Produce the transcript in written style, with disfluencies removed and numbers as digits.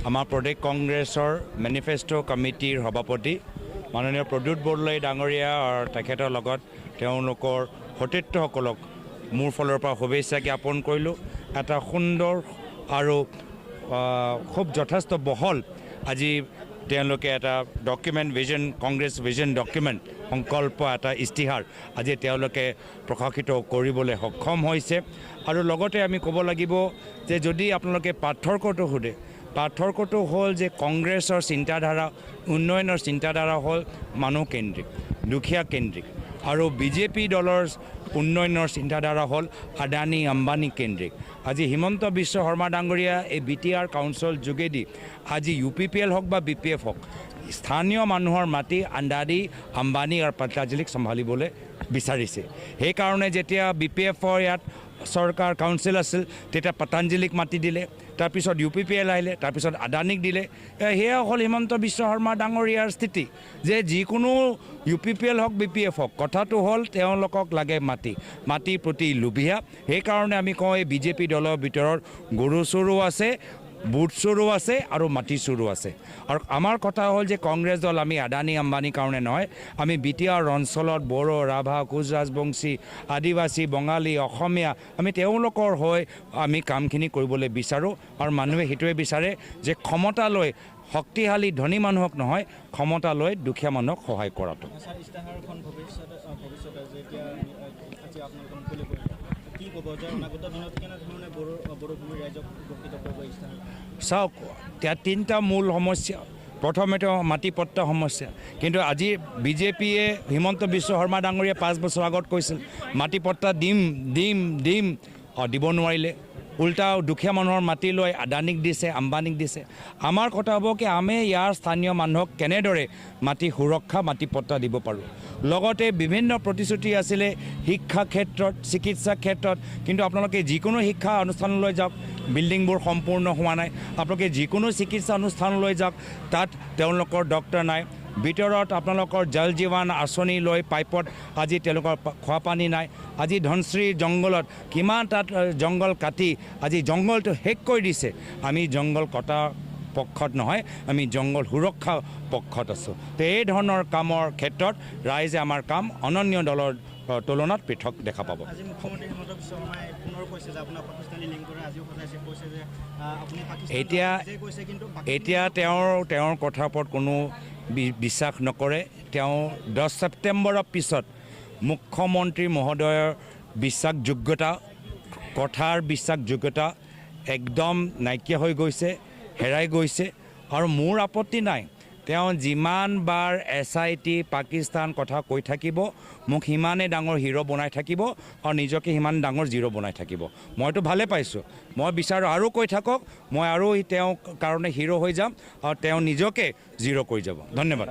আমাৰ প্ৰদেশ কংগ্ৰেছৰ মেনিফেষ্টো কমিটিৰ সভাপতি মাননীয় প্ৰদ্যুৎ বৰদলৈ ডাঙৰীয়া আৰু তেখেতৰ লগত তেওঁলোকৰ সতীৰ্থসকলক মোৰ ফালৰ পৰা শুভেচ্ছা জ্ঞাপন কৰিলোঁ। এটা সুন্দৰ আৰু খুব যথেষ্ট বহল আজি তেওঁলোকে এটা document vision Congress vision document সংকল্প এটা ইস্তিহাৰ আজি তেওঁলোকে প্ৰকাশিত কৰিবলৈ সক্ষম হৈছে। আৰু লগতে আমি ক'ব লাগিব যে যদি আপোনালোকে পাৰ্থক্যটো সোধে, পাৰ্থক্যটো হ'ল যে কংগ্ৰেছৰ চিন্তাধাৰা উন্নয়নৰ চিন্তাধাৰা হ'ল মানুহকেন্দ্ৰিক, দুখীয়া কেন্দ্ৰিক, আৰু বিজেপি দলৰ উন্নয়নৰ চিন্তাধাৰা হ'ল আদানী আম্বানী কেন্দ্ৰিক। আজি হিমন্ত বিশ্ব শৰ্মা ডাঙৰীয়া এই BTR কাউন্সিল যোগেদি আজি UPPL হওক বা BPF হওক স্থানীয় মানুহৰ মাটি আদানী আম্বানী আৰু পতঞ্জলীক চম্ভালিবলৈ বিচাৰিছে। সেইকাৰণে যেতিয়া BPFৰ ইয়াত চৰকাৰ কাউন্সিল আছিল তেতিয়া পতঞ্জলীক মাটি দিলে, তাৰপিছত UPPL আহিলে, তাৰপিছত আদানীক দিলে। সেয়া হ'ল হিমন্ত বিশ্ব শৰ্মা ডাঙৰীয়াৰ স্থিতি যে যিকোনো UPPL হওক BPF হওক কথাটো হ'ল তেওঁলোকক লাগে মাটিৰ প্ৰতি লোভীয়া। সেইকাৰণে আমি কওঁ এই বিজেপি দলৰ ভিতৰত গৰু চোৰো আছে, বুট চোৰো আছে আৰু মাটি চোৰো আছে। আৰু আমাৰ কথা হ'ল যে কংগ্ৰেছ দল আমি আদানী আম্বানীৰ কাৰণে নহয়, আমি BTR অঞ্চলত বড়ো, ৰাভা, কোচ ৰাজবংশী, আদিবাসী, বঙালী, অসমীয়া আমি তেওঁলোকৰ হৈ আমি কামখিনি কৰিবলৈ বিচাৰোঁ। আৰু মানুহে সেইটোৱে বিচাৰে যে ক্ষমতা লৈ শক্তিশালী ধনী মানুহক নহয়, ক্ষমতা লৈ দুখীয়া মানুহক সহায় কৰাটো। চাওক, এতিয়া তিনিটা মূল সমস্যা। প্ৰথমেতো মাটি পট্টা সমস্যা, কিন্তু আজি বিজেপিয়ে হিমন্ত বিশ্ব শৰ্মা ডাঙৰীয়া 5 বছৰ আগত কৈছিল মাটি পট্টা দিম দিব নোৱাৰিলে। উল্টা দুখীয়া মানুহৰ মাটি লৈ আদানীক দিছে, আম্বানীক দিছে। আমাৰ কথা হ'ব কি আমি ইয়াৰ স্থানীয় মানুহক কেনেদৰে মাটি সুৰক্ষা, মাটি পট্টা দিব পাৰোঁ। লগতে বিভিন্ন প্ৰতিশ্ৰুতি আছিলে শিক্ষা ক্ষেত্ৰত, চিকিৎসা ক্ষেত্ৰত, কিন্তু আপোনালোকে যিকোনো শিক্ষা অনুষ্ঠানলৈ যাওক বিল্ডিংবোৰ সম্পূৰ্ণ হোৱা নাই। আপোনালোকে যিকোনো চিকিৎসা অনুষ্ঠানলৈ যাওক তাত তেওঁলোকৰ ডক্টৰ নাই। ভিতৰত আপোনালোকৰ জল জীৱন আঁচনি লৈ পাইপত আজি তেওঁলোকৰ খোৱা পানী নাই। আজি ধনশ্ৰী জংঘলত কিমান তাত জংঘল কাটি আজি জংঘলটো শেষ কৰি দিছে। আমি জংঘল কটা পক্ষত নহয়, আমি জংঘল সুৰক্ষা পক্ষত আছোঁ। তো এই ধৰণৰ কামৰ ক্ষেত্ৰত ৰাইজে আমাৰ কাম অনন্য দলৰ তুলনাত পৃথক দেখা পাব। এতিয়া তেওঁৰ কথাৰ ওপৰত কোনো বিশ্বাস নকৰে। তেওঁ 10 ছেপ্টেম্বৰৰ পিছত মুখ্যমন্ত্ৰী মহোদয়ৰ বিশ্বাসযোগ্যতা, কথাৰ বিশ্বাসযোগ্যতা একদম নাইকিয়া হৈ গৈছে, হেৰাই গৈছে। আৰু মোৰ আপত্তি নাই, তেওঁ যিমান বাৰ SIT পাকিস্তান কথা কৈ থাকিব, মোক সিমানে ডাঙৰ হিৰো বনাই থাকিব আৰু নিজকে সিমান ডাঙৰ জিৰ' বনাই থাকিব। মইতো ভালে পাইছোঁ, মই বিচাৰোঁ আৰু কৈ থাকক, মই আৰু তেওঁৰ কাৰণে হিৰো হৈ যাম আৰু তেওঁ নিজকে জিৰ' কৰি যাব। ধন্যবাদ।